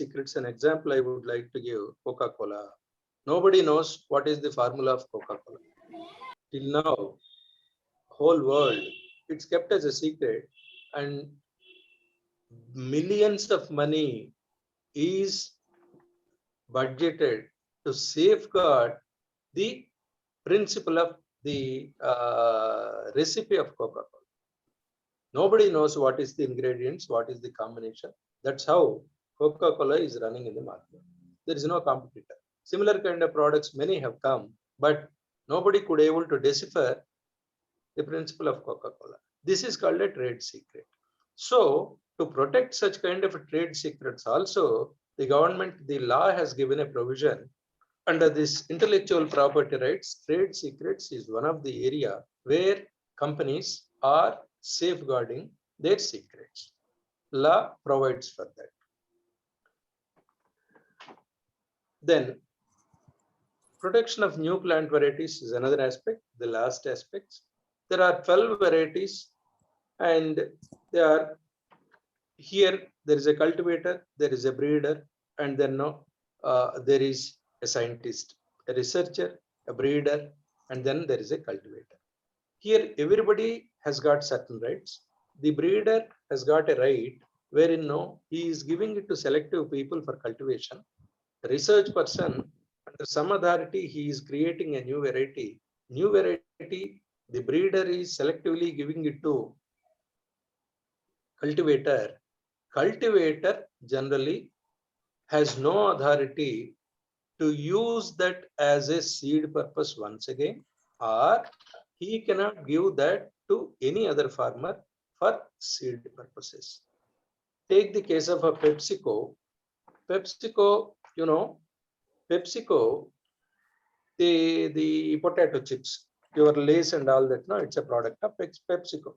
secrets. An example I would like to give: Coca-Cola. Nobody knows what is the formula of Coca-Cola. Till now, whole world, it's kept as a secret, and millions of money is budgeted to safeguard the principle of the recipe of Coca-Cola. Nobody knows what is the ingredients, what is the combination. That's how Coca-Cola is running in the market. There is no competitor. Similar kind of products, many have come, but nobody could able to decipher the principle of Coca-Cola. This is called a trade secret. So to protect such kind of trade secrets also, the government, the law has given a provision under this intellectual property rights. Trade secrets is one of the area where companies are safeguarding their secrets. Law provides for that. Then protection of new plant varieties is another aspect, the last aspect. There are 12 varieties, and they are here. There is a cultivator, there is a breeder, and then there is a scientist, a researcher, a breeder, and then there is a cultivator. Here, everybody has got certain rights. The breeder has got a right wherein he is giving it to selective people for cultivation. The research person, under some authority, he is creating a new variety. New variety, the breeder is selectively giving it to cultivator. Cultivator generally has no authority to use that as a seed purpose once again, or he cannot give that to any other farmer for seed purposes. Take the case of a PepsiCo. PepsiCo, PepsiCo, the potato chips, your Lays and all that, it's a product of PepsiCo.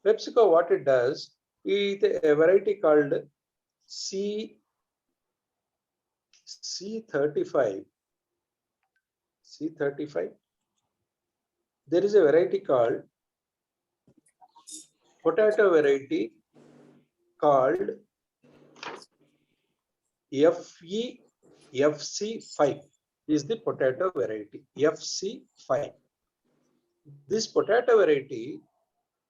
PepsiCo, what it does, is a variety called C35. C35. There is a variety called potato variety called FC5 is the potato variety, FC5. This potato variety,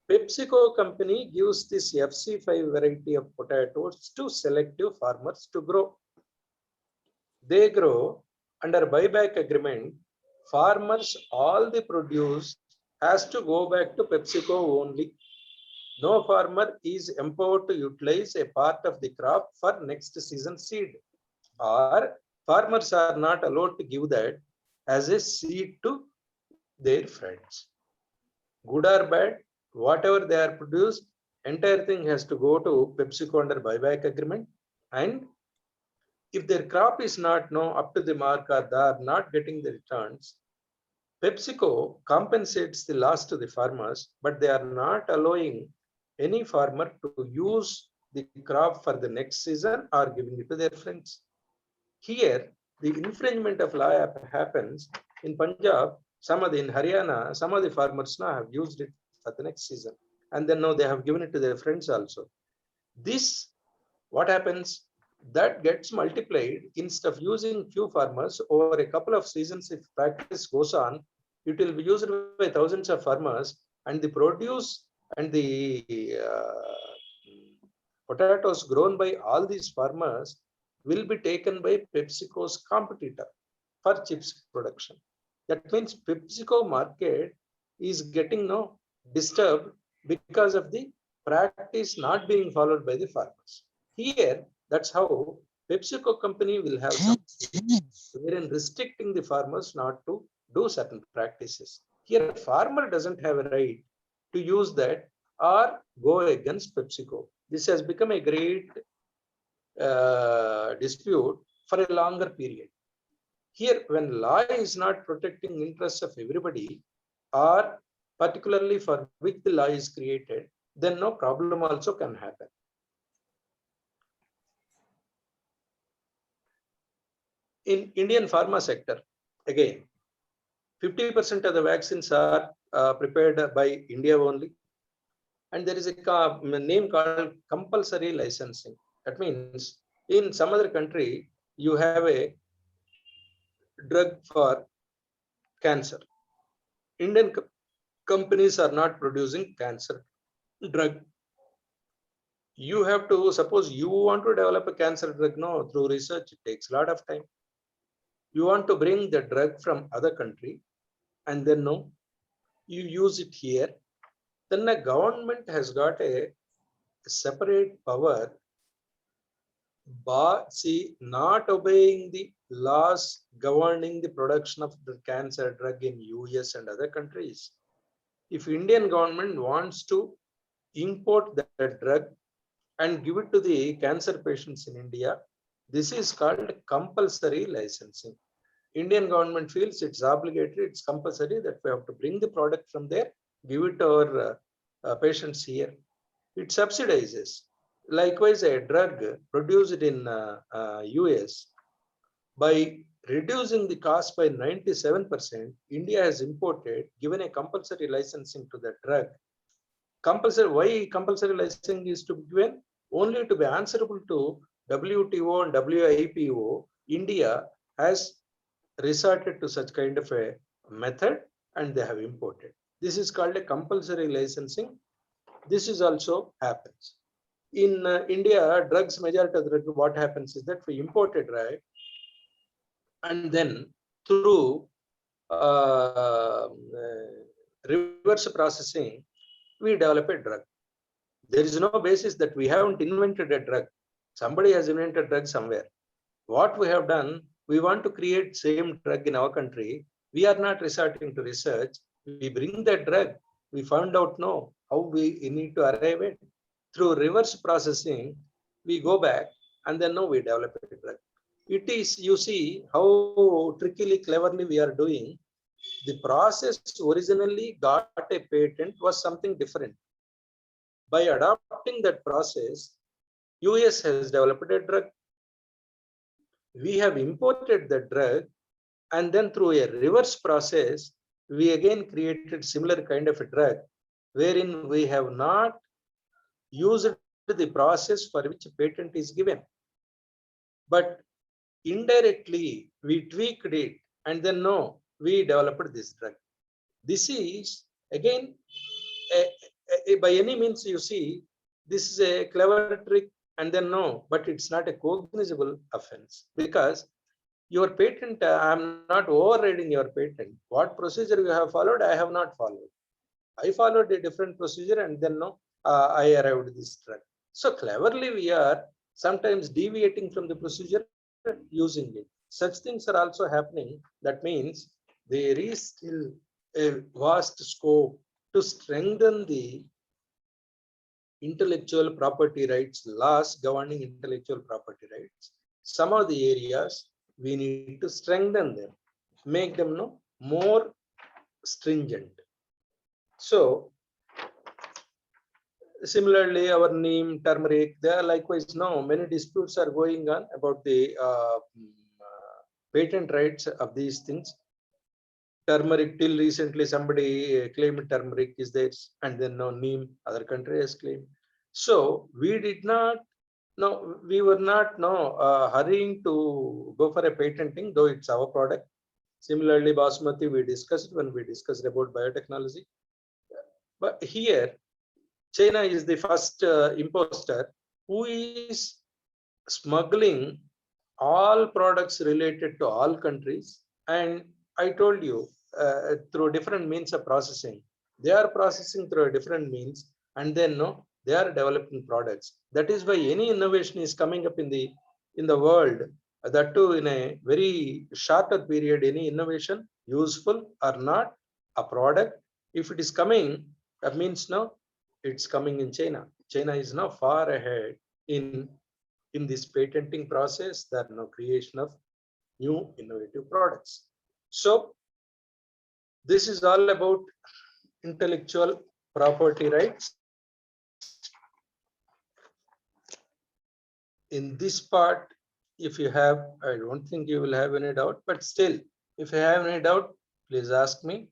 PepsiCo company gives this FC5 variety of potatoes to selective farmers to grow. They grow under buyback agreement. Farmers, all the produce has to go back to PepsiCo only. No farmer is empowered to utilize a part of the crop for next season seed, or farmers are not allowed to give that as a seed to their friends. Good or bad, whatever they are produced, entire thing has to go to PepsiCo under buyback agreement. And if their crop is not up to the mark, or they are not getting the returns, PepsiCo compensates the loss to the farmers, but they are not allowing any farmer to use the crop for the next season or giving it to their friends. Here, the infringement of law happens in Punjab. In Haryana, some of the farmers now have used it for the next season, and then now they have given it to their friends also. This, what happens? That gets multiplied. Instead of using few farmers over a couple of seasons, if practice goes on, it will be used by thousands of farmers, and the produce and the potatoes grown by all these farmers will be taken by PepsiCo's competitor for chips production. That means PepsiCo market is getting disturbed because of the practice not being followed by the farmers. Here, that's how PepsiCo company will have some wherein restricting the farmers not to do certain practices. Here, farmer doesn't have a right to use that or go against PepsiCo. This has become a great dispute for a longer period. Here, when law is not protecting interests of everybody, or particularly for which the law is created, then no problem also can happen. In Indian pharma sector, again, 50% of the vaccines are prepared by India only. And there is a name called compulsory licensing. That means In some other country, you have a drug for cancer. Indian companies are not producing cancer drug. You have to, suppose you want to develop a cancer drug, no, through research, it takes a lot of time. You want to bring the drug from other country and then no, you use it here. Then the government has got a separate power. But see, not obeying the laws governing the production of the cancer drug in US and other countries. If Indian government wants to import that drug and give it to the cancer patients in India, this is called compulsory licensing. Indian government feels it's obligatory, it's compulsory that we have to bring the product from there, give it to our patients here. It subsidizes. Likewise, a drug produced in US, by reducing the cost by 97%, India has imported, given a compulsory licensing to the drug. Compulsory, why compulsory licensing is to be given? Only to be answerable to WTO and WIPO, India has resorted to such kind of a method and they have imported. This is called a compulsory licensing. This is also happens. In India, drugs, majority of the drug, what happens is that we import a drug and then through reverse processing, we develop a drug. There is no basis that we haven't invented a drug. Somebody has invented drug somewhere. What we have done, we want to create same drug in our country. We are not resorting to research. We bring that drug. We found out no how we need to arrive at. Through reverse processing, we go back and then no, we develop a drug. It is, you see how trickily, cleverly we are doing. The process originally got a patent was something different. By adopting that process, US has developed a drug. We have imported the drug and then through a reverse process, we again created similar kind of a drug wherein we have not used the process for which patent is given. But indirectly, we tweaked it and then no, we developed this drug. This is again, by any means you see, this is a clever trick and then no, but it's not a cognizable offense because your patent, I'm not overriding your patent. What procedure you have followed, I have not followed. I followed a different procedure and then no, I arrived at this drug. So cleverly we are sometimes deviating from the procedure using it. Such things are also happening. That means there is still a vast scope to strengthen the intellectual property rights laws governing intellectual property rights. Some of the areas we need to strengthen them, make them no more stringent. So similarly, our neem, turmeric, there likewise no many disputes are going on about the patent rights of these things. Turmeric, till recently somebody claimed turmeric is theirs, and then no neem, other country has claimed. So we did not, no, we were not hurrying to go for a patenting, though it's our product. Similarly, basmati we discussed when we discussed about biotechnology. But here, China is the first imposter who is smuggling all products related to all countries. And I told you, through different means of processing, they are processing through a different means, and then no, they are developing products. That is why any innovation is coming up in the world, that too in a very shorter period. Any innovation, useful or not, a product, if it is coming, that means no, it's coming in China. China is now far ahead in this patenting process, that no creation of new innovative products. So this is all about intellectual property rights. In this part, if you have, I don't think you will have any doubt, but still, if you have any doubt, please ask me.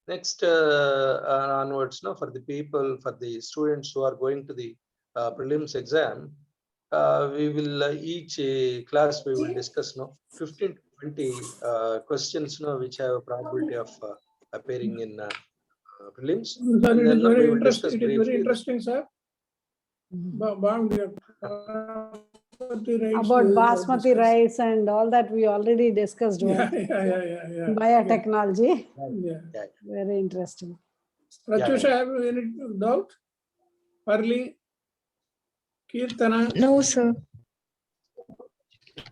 Next onwards, no, for the people, for the students who are going to the prelims exam, we will each class we will discuss now 15 to 20 questions now which have a probability of appearing in prelims, Sir, and it then is very we will interesting. discuss It is very briefly interesting, sir. About basmati rice and all that we already discussed. Yeah. Biotechnology. Yeah. Yeah. Very interesting. Pratyusha, have you any doubt? Parli? Kirtana? No, sir.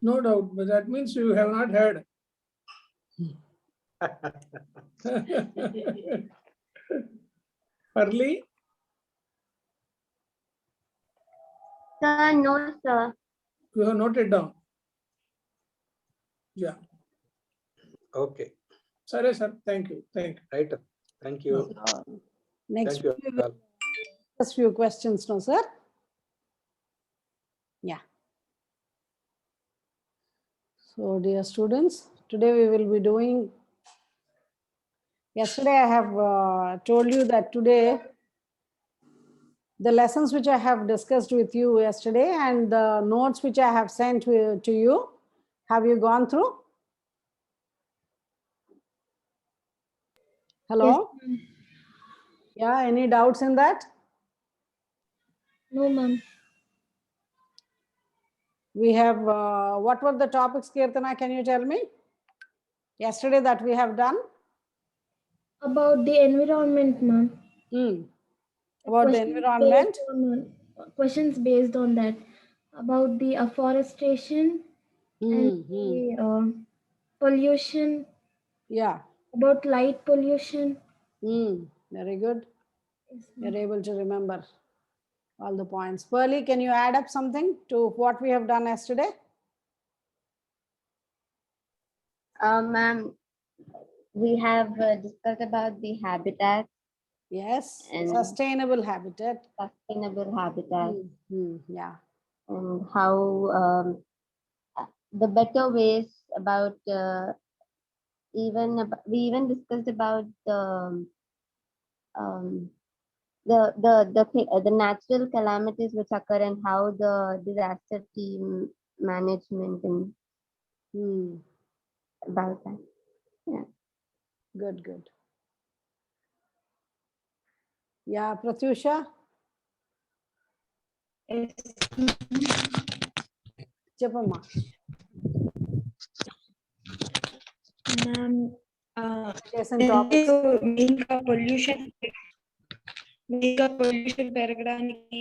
No doubt, but that means you have not heard. Parli? Sir, no, sir. You have noted down. Yeah. Okay, Sorry, sir. Thank you. Thank you. right. Thank you. Next, Thank you. we will discuss few questions, no, sir? Yeah. So, dear students, today we will be doing. Yesterday, I have told you that today the lessons which I have discussed with you yesterday and the notes which I have sent to you, have you gone through? Hello? Yes, Yeah, any doubts in that? no, ma'am. We have, what were the topics, Kirtana? Can you tell me? Yesterday that we have done? About the environment, ma'am. About the environment? Questions based on that. About the afforestation and the pollution. Yeah. About light pollution. Very good. Yes, You're able to remember all the points. Pearly, can you add up something to what we have done yesterday? Ma'am, we have discussed about the habitat. Yes, And sustainable habitat. Sustainable habitat. Yeah. And how the better ways about we even discussed about the natural calamities which occur and how the disaster team management and about that. Yeah. Good, good. Yeah, Pratyusha? Chepamma. ma'am. Pollution పెరగడానికి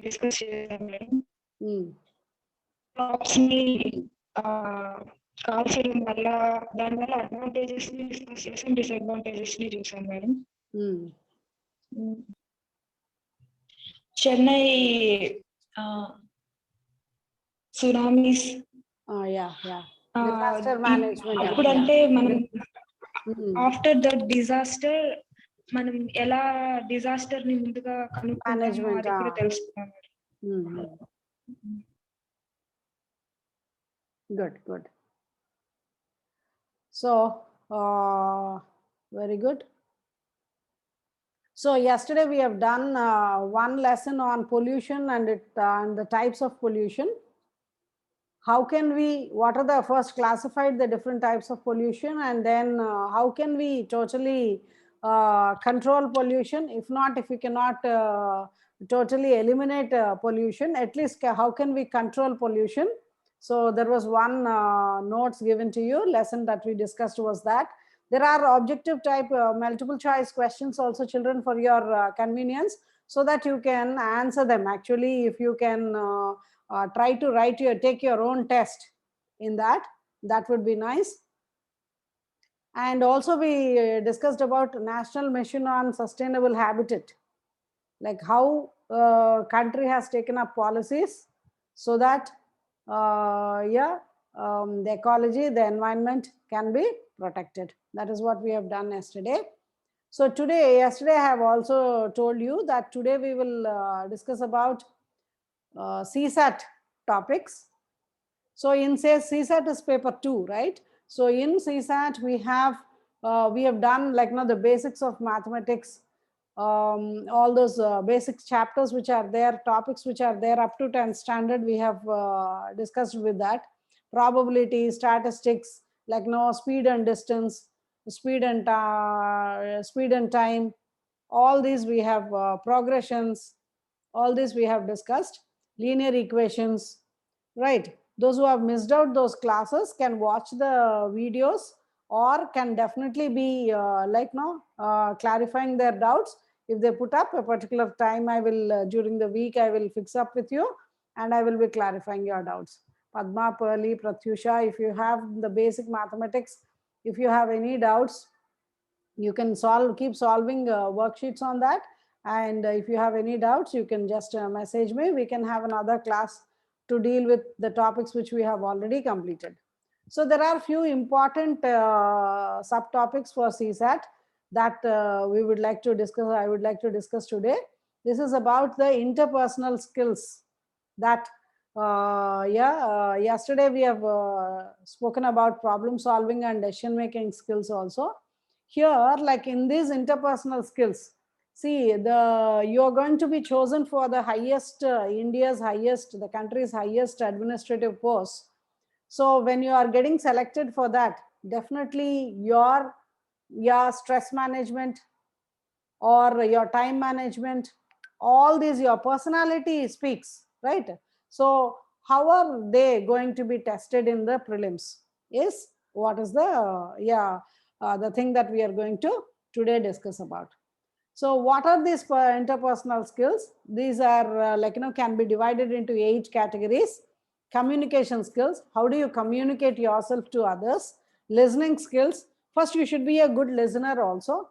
discuss చేశాం madam. Crops ని కాల్చడం వల్ల దానివల్ల advantages ని discuss చేసాం, disadvantages ని చూసాం మేడం. చెన్నై సునామీస్ అప్పుడంటే మనం ఆఫ్టర్ ద డిజాస్టర్ మనం ఎలా డిజాస్టర్ ని ముందుగా కనుక్కుంటామో అది కూడా తెలుసుకున్నాం. Good, good. So, very good. So yesterday we have done one lesson on pollution and the types of pollution. How can we, what are the first classified the different types of pollution, and then how can we totally control pollution? If not, if we cannot totally eliminate pollution, at least how can we control pollution? So there was one notes given to you, lesson that we discussed was that. There are objective type multiple choice questions also, children, for your convenience, so that you can answer them. Actually, if you can try to take your own test in that, that would be nice. And also we discussed about National Mission on Sustainable Habitat, like how country has taken up policies so that the ecology, the environment can be protected. That is what we have done yesterday. So yesterday I have also told you that today we will discuss about CSAT topics. So in say CSAT is paper 2, right? So in CSAT we have done like the basics of mathematics, all those basic chapters which are there, topics which are there up to 10th standard, we have discussed with that. Probability, statistics, like speed and distance, speed and time, all these we have progressions, all this we have discussed. Linear equations, right? Those who have missed out those classes can watch the videos or can definitely be clarifying their doubts. If they put up a particular time, I will during the week I will fix up with you and I will be clarifying your doubts. Padma, Pearly, Pratyusha, if you have the basic mathematics, if you have any doubts, you can keep solving worksheets on that. And if you have any doubts, you can just message me. We can have another class to deal with the topics which we have already completed. So there are few important subtopics for CSAT that we would like to discuss. I would like to discuss today. This is about the interpersonal skills that yesterday we have spoken about problem solving and decision making skills also. Here, like in these interpersonal skills, see, you are going to be chosen for the highest, India's highest, the country's highest administrative post. So when you are getting selected for that, definitely your stress management or your time management, all these, your personality speaks, right? So how are they going to be tested in the prelims is what is the the thing that we are going to today discuss about. So what are these interpersonal skills? These are can be divided into 8 categories. Communication skills, how do you communicate yourself to others? Listening skills, first you should be a good listener also.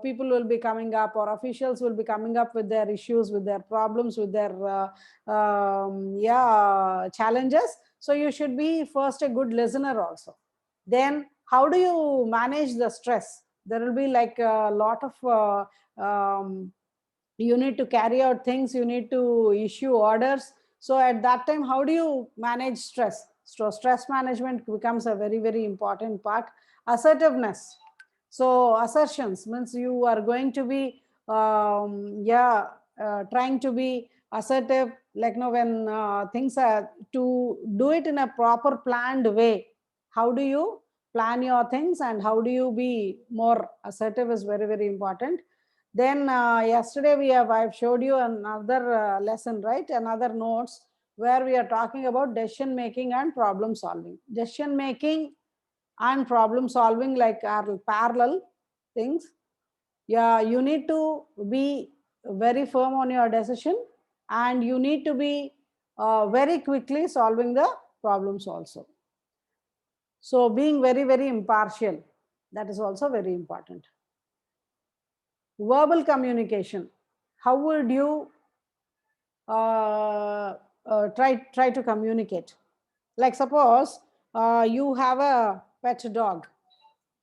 People will be coming up, or officials will be coming up with their issues, with their problems, with their challenges. So you should be first a good listener also. Then how do you manage the stress? There will be like a lot of you need to carry out things, you need to issue orders. So at that time, how do you manage stress? So stress management becomes a very, very important part. Assertiveness. So assertions means you are going to be trying to be assertive, like when things are to do it in a proper planned way. How do you plan your things and how do you be more assertive is very, very important. Then yesterday I've showed you another lesson, right? Another notes where we are talking about decision making and problem solving. Decision making and problem solving like are parallel things. You need to be very firm on your decision and you need to be very quickly solving the problems also. So being very, very impartial, that is also very important. Verbal communication, how would you try to communicate? Like suppose you have a pet dog,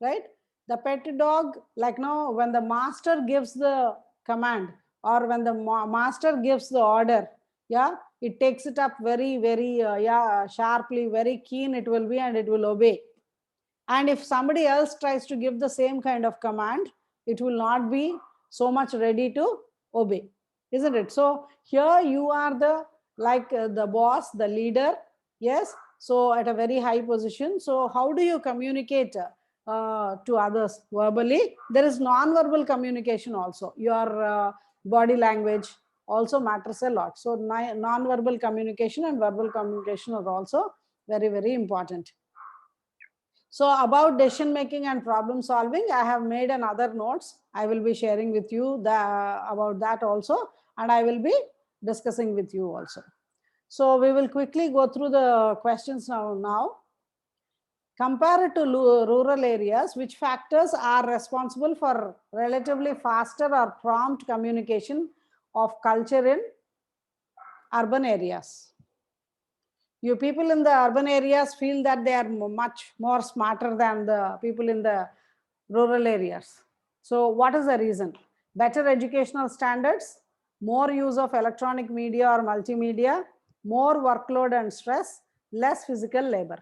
right? The pet dog, like when the master gives the command or when the master gives the order, it takes it up very, very sharply, very keen it will be, and it will obey. And if somebody else tries to give the same kind of command, it will not be so much ready to obey, isn't it? So here you are the boss, the leader, yes. So at a very high position. So how do you communicate to others verbally? There is non-verbal communication also. Your body language also matters a lot. So non-verbal communication and verbal communication are also very, very important. So about decision making and problem solving, I have made another notes. I will be sharing with you about that also, and I will be discussing with you also. So we will quickly go through the questions now. Compared to rural areas, which factors are responsible for relatively faster or prompt communication of culture in urban areas? You people in the urban areas feel that they are much more smarter than the people in the rural areas. So what is the reason? Better educational standards, more use of electronic media or multimedia, more workload and stress, less physical labor.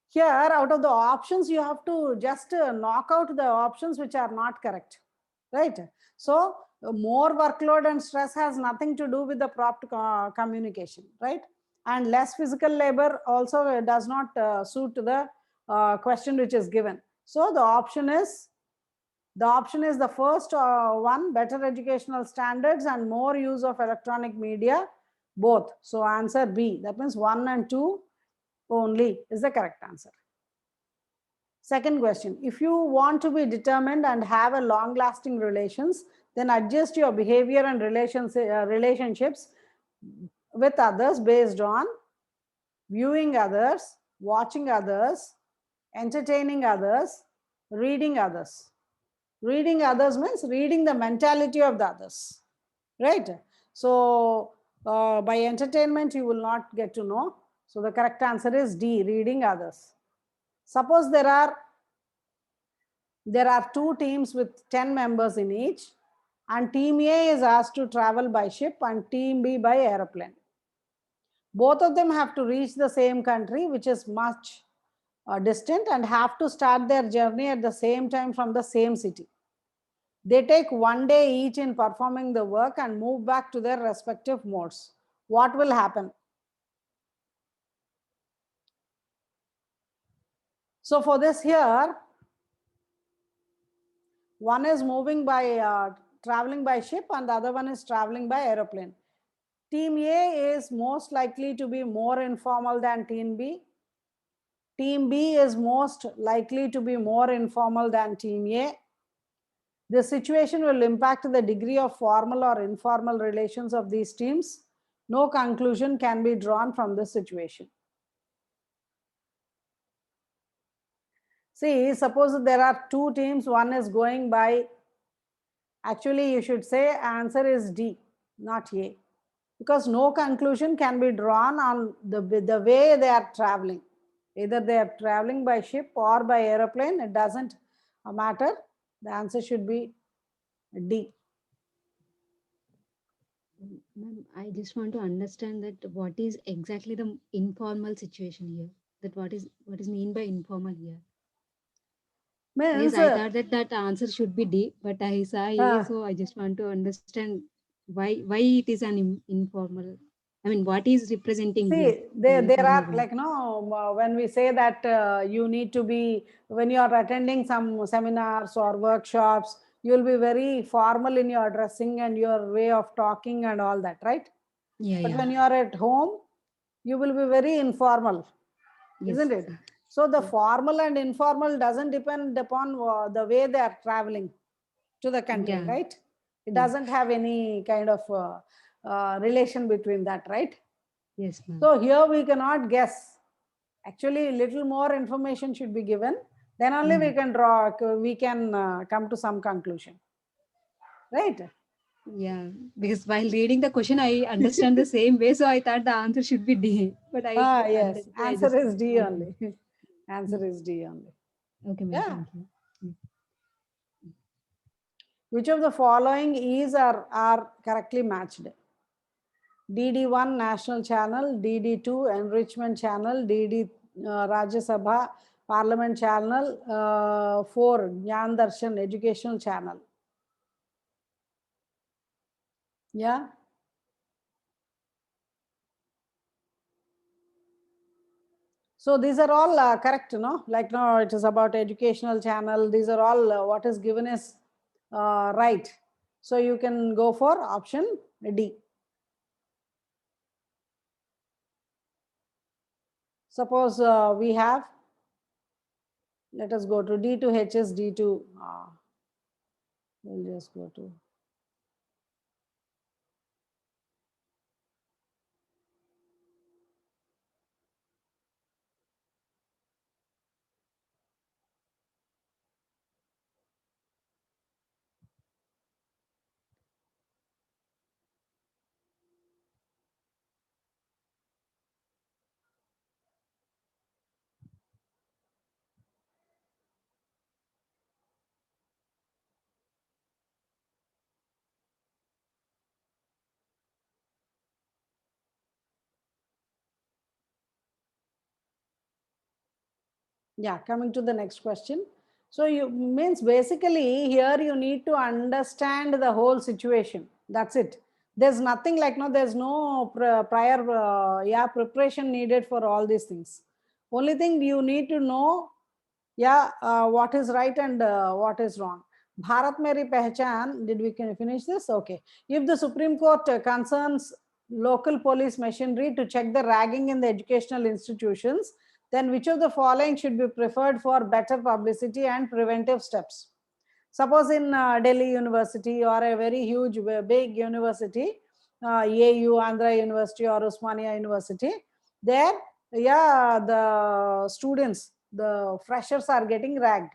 Here, out of the options, you have to just knock out the options which are not correct. right? So more workload and stress has nothing to do with the prompt communication, right? And less physical labor also does not suit the question which is given. So the option is the first one, better educational standards and more use of electronic media, both. So answer B, that means 1 and 2 only is the correct answer. Second question, if you want to be determined and have a long lasting relations, then adjust your behavior and relationships with others based on viewing others, watching others, entertaining others, reading others. Reading others means reading the mentality of the others, right? So by entertainment, you will not get to know. So the correct answer is D, reading others. Suppose there are 2 teams with 10 members in each, and team A is asked to travel by ship and team B by aeroplane. Both of them have to reach the same country, which is much distant, and have to start their journey at the same time from the same city. They take 1 day each in performing the work and move back to their respective modes. What will happen? So for this here, one is moving by traveling by ship and the other one is traveling by aeroplane. Team A is most likely to be more informal than Team B. Team B is most likely to be more informal than Team A. The situation will impact the degree of formal or informal relations of these teams. No conclusion can be drawn from this situation. See, suppose there are 2 teams, one is going by, actually you should say answer is D, not A, because no conclusion can be drawn on the way they are traveling. Either they are traveling by ship or by aeroplane, it doesn't matter. The answer should be D. Ma'am, I just want to understand that what is exactly the informal situation here? That what is mean by informal here? Yes, Means, I thought that answer should be D, but I saw A, so I just want to understand why it is an informal. I mean, what is representing here? see, The there informal are one. like, no, when we say that you need to be, when you are attending some seminars or workshops, you will be very formal in your dressing and your way of talking and all that, right? Yeah, But yeah. when you are at home, you will be very informal, Yes, isn't it? sir. So the Yeah. formal and informal doesn't depend upon the way they are traveling to the country, Yeah. right? It Yeah. doesn't have any kind of relation between that, right? Yes, ma'am. So here we cannot guess. Actually, little more information should be given. Then only we can come to some conclusion, right? Yeah, because while reading the question, I understand the same way, so I thought the answer should be D. But Yes, I answer just is D want only. Answer is D only. okay, ma'am. Yeah. Thank you. Which of the following is or are correctly matched? DD1 National Channel, DD2 Enrichment Channel, DD Rajya Sabha Parliament Channel, 4 Gyan Darshan Educational Channel. Yeah. So these are all correct, no? Like, no, it is about educational channel. These are all what is given is right. So you can go for option D. Suppose we have, let us go to D to HS, D to, we'll just go to. Yeah, coming to the next question. So you means basically here you need to understand the whole situation. That's it. There's nothing like, no, there's no prior preparation needed for all these things. Only thing you need to know, what is right and what is wrong. Bharat Meri Pehchan, did we finish this? Okay. If the Supreme Court concerns local police machinery to check the ragging in the educational institutions, then which of the following should be preferred for better publicity and preventive steps? Suppose in Delhi University or a very huge, big university, AU, Andhra University or Osmania University, there, the students, the freshers are getting ragged,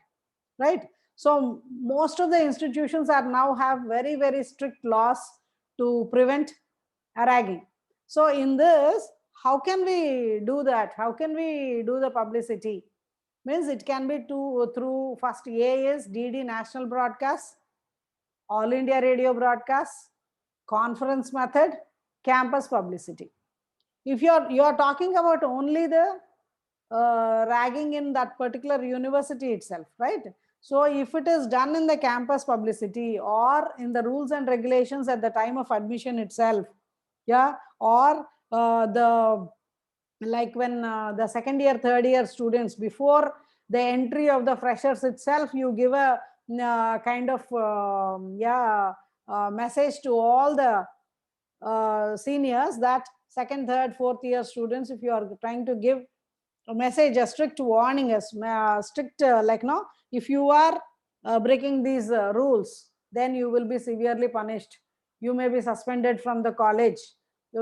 right? So most of the institutions are now have very, very strict laws to prevent ragging. So in this, how can we do that? How can we do the publicity? Means it can be through first A is DD national broadcast, All India radio broadcast, conference method, campus publicity. If you're talking about only the ragging in that particular university itself, right? So if it is done in the campus publicity or in the rules and regulations at the time of admission itself, or the like when the second year, third year students, before the entry of the freshers itself, you give a kind of message to all the seniors that second, third, fourth year students, if you are trying to give a message, a strict warning, a strict like, no, if you are breaking these rules, then you will be severely punished. You may be suspended from the college,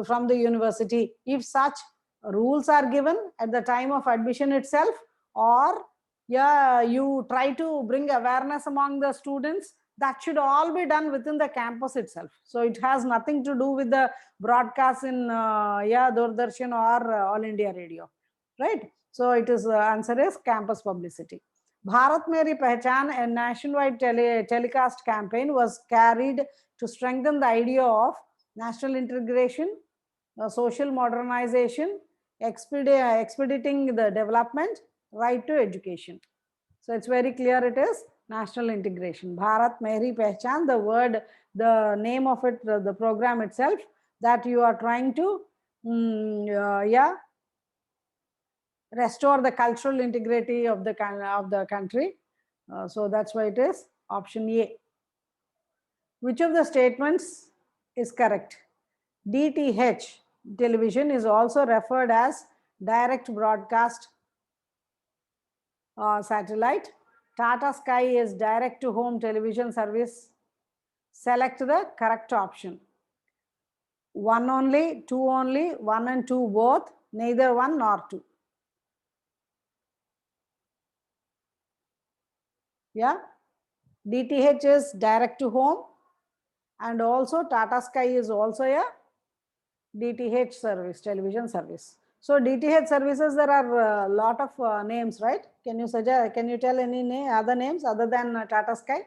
from the university, if such rules are given at the time of admission itself, or you try to bring awareness among the students. That should all be done within the campus itself. So it has nothing to do with the broadcast in Doordarshan or All India Radio, right? So it is answer is campus publicity. Bharat Meri Pehchan, a nationwide telecast campaign, was carried to strengthen the idea of national integration, social modernization, expediting the development, right to education. So it's very clear, it is national integration. Bharat Meri Pehchan, the word, the name of it, the program itself, that you are trying to restore the cultural integrity of the country. So that's why it is option A. Which of the statements is correct? DTH, television, is also referred as direct broadcast satellite. Tata Sky is direct to home television service. Select the correct option. One only, two only, one and two both, neither one nor two. DTH is direct to home, and also Tata Sky is also a DTH service, television service. So DTH services, there are a lot of names, right? Can you suggest? Can you tell any other names other than Tata Sky?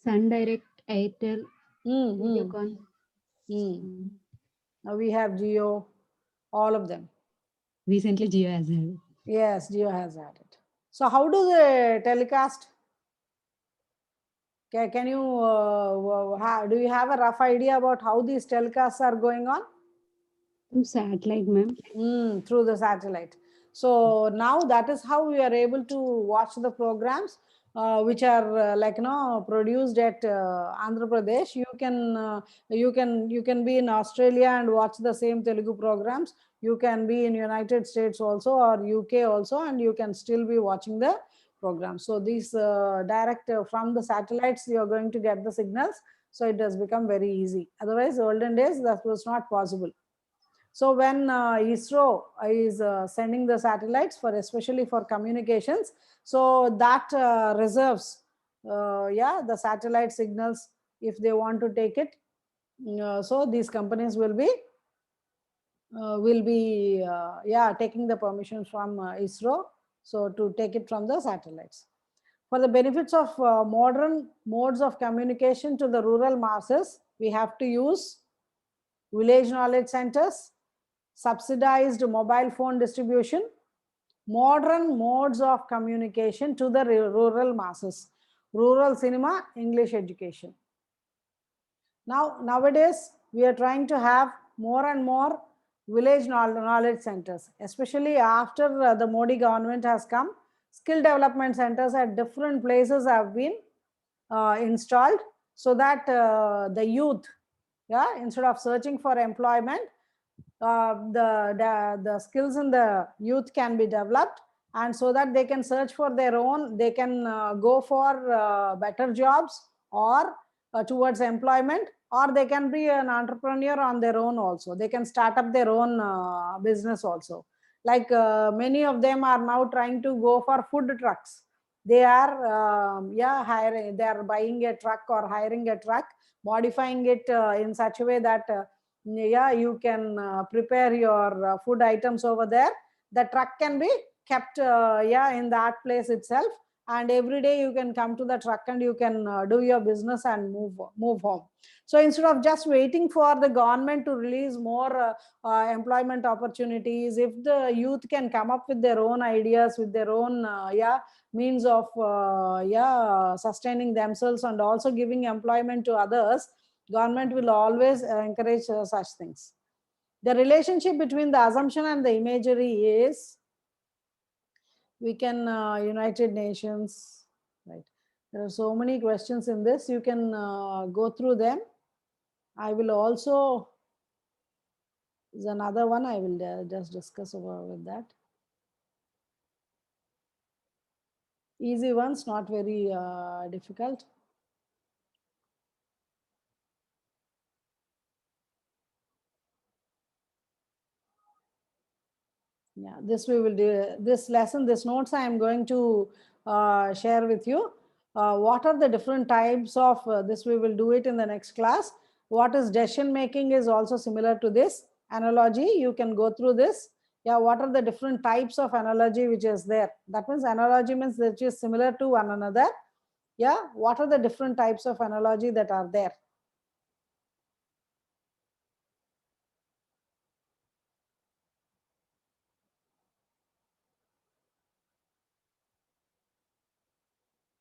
Sun Direct, Airtel, Videocon. Now we have Jio, all of them. Recently, Jio has had. Yes, Jio has added. So how do they telecast? Can you do you have a rough idea about how these telecasts are going on? Through satellite, ma'am. Through the satellite. So now that is how we are able to watch the programs which are produced at Andhra Pradesh. You can be in Australia and watch the same Telugu programs. You can be in United States also or UK also, and you can still be watching the program. So these direct from the satellites, you are going to get the signals. So it has become very easy. Otherwise, olden days that was not possible. So when ISRO is sending the satellites for especially for communications, so that reserves the satellite signals if they want to take it. So these companies will be taking the permissions from ISRO, so to take it from the satellites. For the benefits of modern modes of communication to the rural masses, we have to use village knowledge centers, subsidized mobile phone distribution, modern modes of communication to the rural masses. Rural cinema, English education. Nowadays, we are trying to have more and more village knowledge centers, especially after the Modi government has come. Skill development centers at different places have been installed, so that the youth, yeah, instead of searching for employment, the skills in the youth can be developed, and so that they can search for their own, they can go for better jobs, or towards employment, or they can be an entrepreneur on their own also. They can start up their own business also. Like many of them are now trying to go for food trucks. They are hiring, they are buying a truck or hiring a truck, modifying it in such a way that you can prepare your food items over there. The truck can be kept in that place itself, and every day you can come to the truck and you can do your business and move home. So instead of just waiting for the government to release more employment opportunities, if the youth can come up with their own ideas, with their own means of sustaining themselves and also giving employment to others, government will always encourage such things. The relationship between the assumption and the imagery is, we can United Nations, right? There are so many questions in this. You can go through them. I will also, there's another one I will just discuss with that. Easy ones, not very difficult. Yeah, this we will do. This lesson, this notes I am going to share with you. What are the different types of this? We will do it in the next class. What is decision making is also similar to this analogy. You can go through this. Yeah, what are the different types of analogy which is there? That means analogy means which is similar to one another. Yeah, what are the different types of analogy that are there?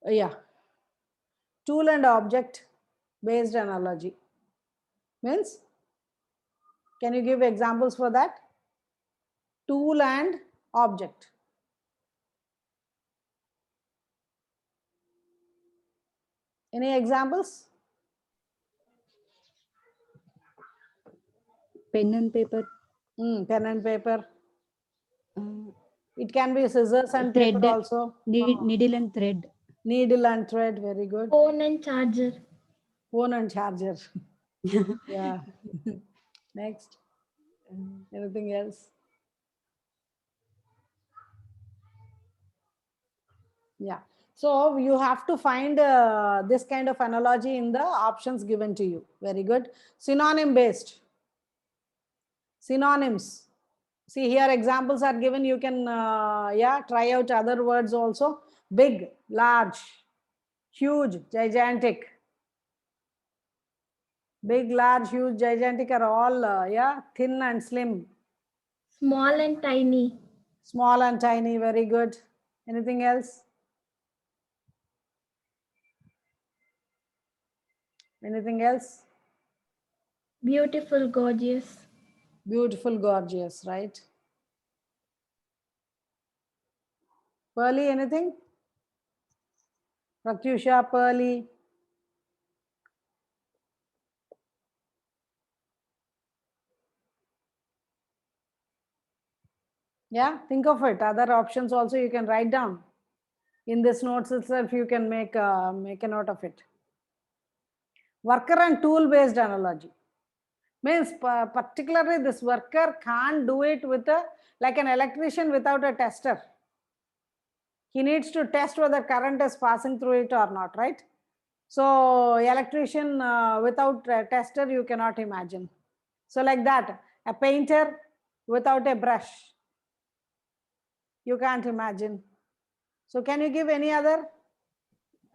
Yeah, tool and object based analogy means, can you give examples for that? Tool and object. Any examples? Pen and paper. Pen and paper. Uh, It can be scissors and thread. paper also. Needle and thread. Needle and thread, very good. Phone and charger. Phone and charger. Yeah. Next. Anything else? Yeah. So you have to find this kind of analogy in the options given to you. Very good. Synonym based. Synonyms. See, here examples are given. You can try out other words also. Big, large, huge, gigantic. Big, large, huge, gigantic are all thin and slim. Small and tiny. Small and tiny, very good. Anything else? Anything else? Beautiful, gorgeous. Beautiful, gorgeous, right? Pearly, anything? Pratyusha, pearly. Yeah, think of it. Other options also you can write down. In this notes itself, you can make a note of it. Worker and tool based analogy means particularly this worker can't do it with like an electrician without a tester. He needs to test whether current is passing through it or not, right? So electrician without a tester, you cannot imagine. So like that, a painter without a brush, you can't imagine. So can you give any other?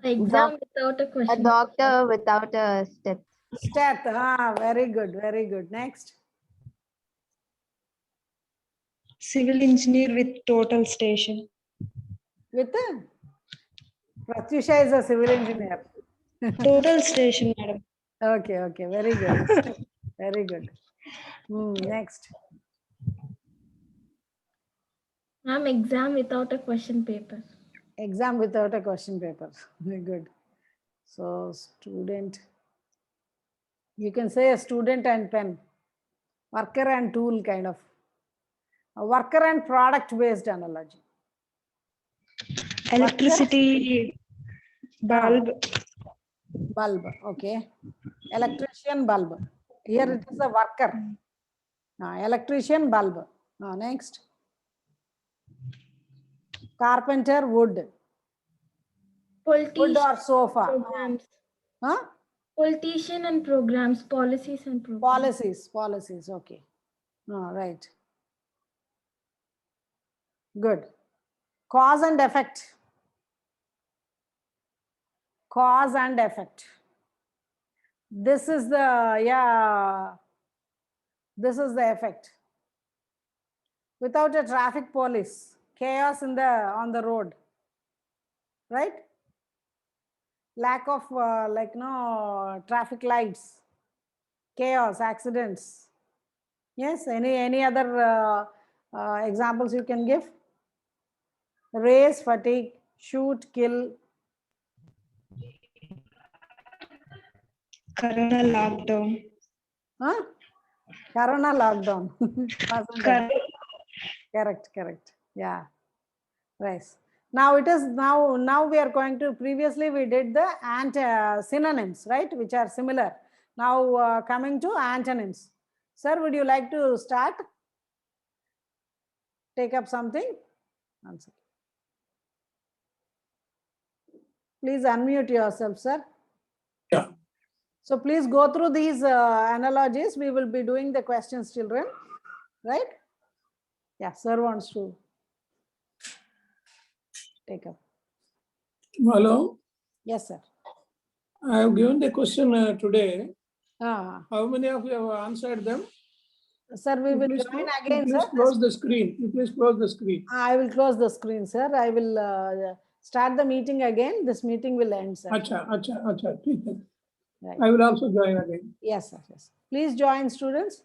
Exam without a A question. doctor without a step. Very good, very good. Next. Civil engineer with total station. With Pratyusha is a civil engineer. Total station, madam. Okay, okay, very good. Very good. Next. Ma'am, exam without a question paper. Exam without a question paper. Very good. So student, you can say a student and pen, worker and tool kind of. A worker and product based analogy. Electricity bulb. Bulb, okay. Electrician, bulb. Here it is a worker. Electrician, bulb. Next. Carpenter, wood. Wood Politician or sofa. programs. Huh? Politician and programs, policies and programs. Policies, okay. Right. Good. Cause and effect. Cause and effect. This is the, this is the effect. Without a traffic police, chaos on the road, right? Lack of traffic lights, chaos, accidents. Yes, any other examples you can give? Race, fatigue, shoot, kill. Corona lockdown. Huh? Corona lockdown. Correct. Yeah. Right. Now it is now we are going to, previously we did the synonyms, right, which are similar. Now coming to antonyms. Sir, would you like to start? Take up something? Answer. Please unmute yourself, sir. Yeah. So please go through these analogies. We will be doing the questions, children, right? Yeah, sir wants to take up. Hello. Yes, sir. I have given the question today. Ah, How many of you have answered them? sir, we will Please join clo- again, Please sir. close the screen. You please close the screen. I will close the screen, sir. I will start the meeting again. This meeting will end, sir. Acha. Right. I will also join again. Yes, sir. Yes. Please join, students.